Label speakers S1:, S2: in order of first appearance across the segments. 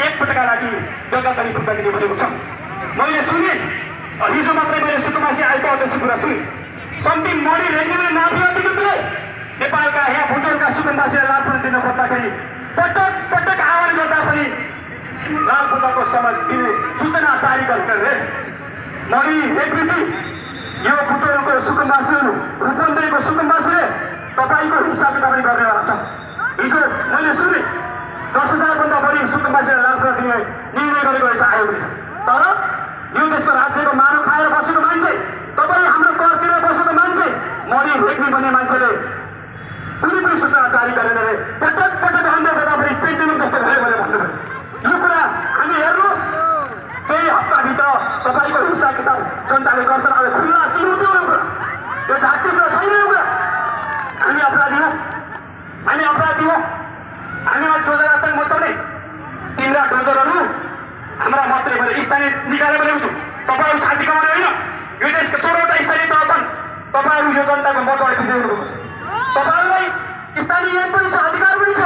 S1: एकपटकका लागि जग्गाधनी खुर्दा दिने भनेको छ। मैले सुने हिजो मात्रै मैले सुकुम्बासी आएको अध्यक्ष कुरा सुने सम्ति मणि रेग्मीले नापियादेखि नेपालका यहाँ भुटानका सुकुम्बासीलाई लाभ दिन खोज्दाखेरि पटक पटक आह्वान गर्दा पनि लाल पूजाको समय दिने सूचना जारी गरेर मणि रेग्मीजी यो भुटानको सुकुम्बासीहरू रूपन्देहीको सुकुम्बासीले तपाईँको हिसाब किताब पनि गर्ने भएको छ। हिजो मैले सुने 10,000 भन्दा बढी सुकुम्बासीलाई लाभ दिने निर्णय गरेको रहेछ आयोगले। तर यो देशको राज्यको मानव खाएर बसेको मान्छे तपाईँ हाम्रो कर तिरेर बसेको मान्छे मणि रेग्मी भन्ने मान्छेले कुनै पनि सूचना जारी गरेन रे पटक पटक अन्य गर्दाखेरि पेन्डेमिक जस्तो भयो भनेर भन्नुभयो। यो कुरा हामी हेर्नुहोस् केही हप्ताभित्र तपाईँको हिसाब किताब जनताले गर्छन्। अब खुल्ला चुनौती हो यो कुरा, यो ढाक्ने कुरा छैन। यो कुरा हामी अपराधी हो, हामी अपराधी हो। हामीमा डोजर आतंक मचाउने तिम्रा डोजरहरू हाम्रा मात्रै मैले स्थानीय निकायले भनेको छु। तपाईँहरू छाती कमाउने होइन। यो देशका 16वटा स्थानीय तह छन्। तपाईँहरू यो जनताको मतबाट विजय हुनुपर्छ। तपाईँहरूलाई स्थानीय ऐन पनि छ, अधिकार पनि छ।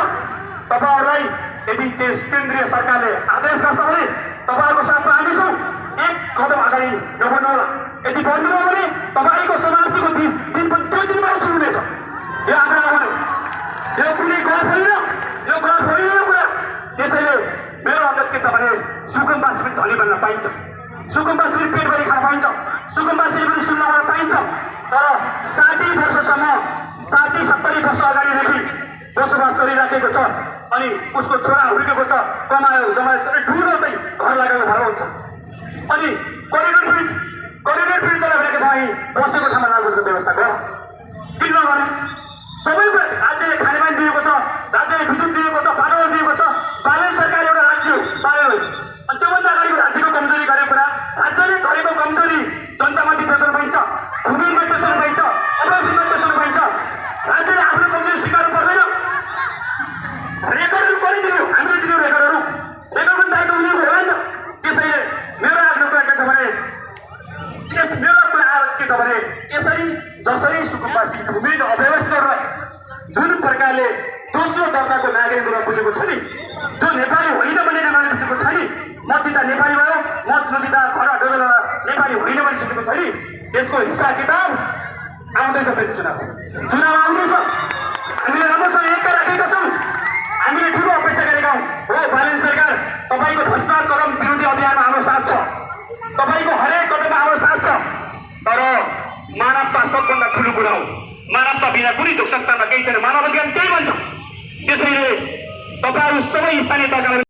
S1: तपाईँहरूलाई यदि देश केन्द्रीय सरकारले आदेश गर्छ भने तपाईँहरूको साथमा हामी छौँ। एक कदम अगाडि नबढ्नुहोला। यदि बढ्नुभयो भने तपाईँको समाप्तिको दिन पनि त्यो दिनबाट सुरु हुनेछ। यो हाम्रो नभन्यो, यो कुनै गफ होइन, यो गफ होइन यो कुरा। त्यसैले मेरो अनुरोध के छ भने सुकुम्बासी पनि धनी बन्न पाइन्छ, सुकुम्बासी पनि पेटभरि खान पाइन्छ, सुकुम्बासीले पनि सुन्न पाइन्छ। तर 60 वर्षसम्म 60-70 वर्ष अगाडिदेखि बसोबास गरिराखेको छ अनि उसको छोरा हुर्केको छ, कमायो जमायो, तर ठुलो चाहिँ घर लगाएको भएर हुन्छ। अनि करिडोर पीडितलाई भनेको छ हामी बसेको ठाउँमा लागु व्यवस्था गर, किन नगर्ने? सबै कुरा राज्यले खानेपानी दिएको छ, राज्यले विद्युत दिएको छ, बाटो दिएको छ। बालेन सरकार एउटा राज्य हो, बालेन होइन। अनि त्योभन्दा अगाडिको राज्यको कमजोरी गरेको कुरा, राज्यले गरेको कमजोरी जनतामाथि देख्न पाइन्छ, भूमिमा देख्न पाइन्छ, अवश्यमा देख्न पाइन्छ। राज्यले आफ्नो कमजोरी स्वीकार्नु पर्दैन। रेकर्डहरू गरिदिनु, हामीले दिनु रेकर्डहरू, रेकर्ड पनि दायित्व लिएको होला नि त। त्यसैले मेरो आफ्नो कुरा के छ भने यसरी जसरी सुकुम्बासी भूमि अव्यवस्थितहरूलाई जुन प्रकारले दोस्रो दर्जाको नागरिकमा बुझेको छ नि, जो नेपाली होइन भन्ने नामले बुझेको छ नि, मत दिँदा नेपाली भयो, मत नदिँदा खरा डोजर नेपाली होइन भनिसकेको छ नि, यसको हिसाब किताब आउँदैछ। फेरि चुनाव आउँदैछ। हामीले राम्रोसँग एकता राखेका छौँ। हामीले ठुलो अपेक्षा गरेका हौँ। हो बालेन सरकार, तपाईँको भ्रष्टाचार कदम विरोधी अभियानमा हाम्रो साथ छ, तपाईँको हरेक कदममा हाम्रो साथ छ। तर मानवता सबभन्दा ठुलो कुरा हो। मानवता बिना कुनै संसारमा केही छैन। मानव अधिकार त्यही भन्छ। त्यसैले तपाईँहरू सबै स्थानीय तहका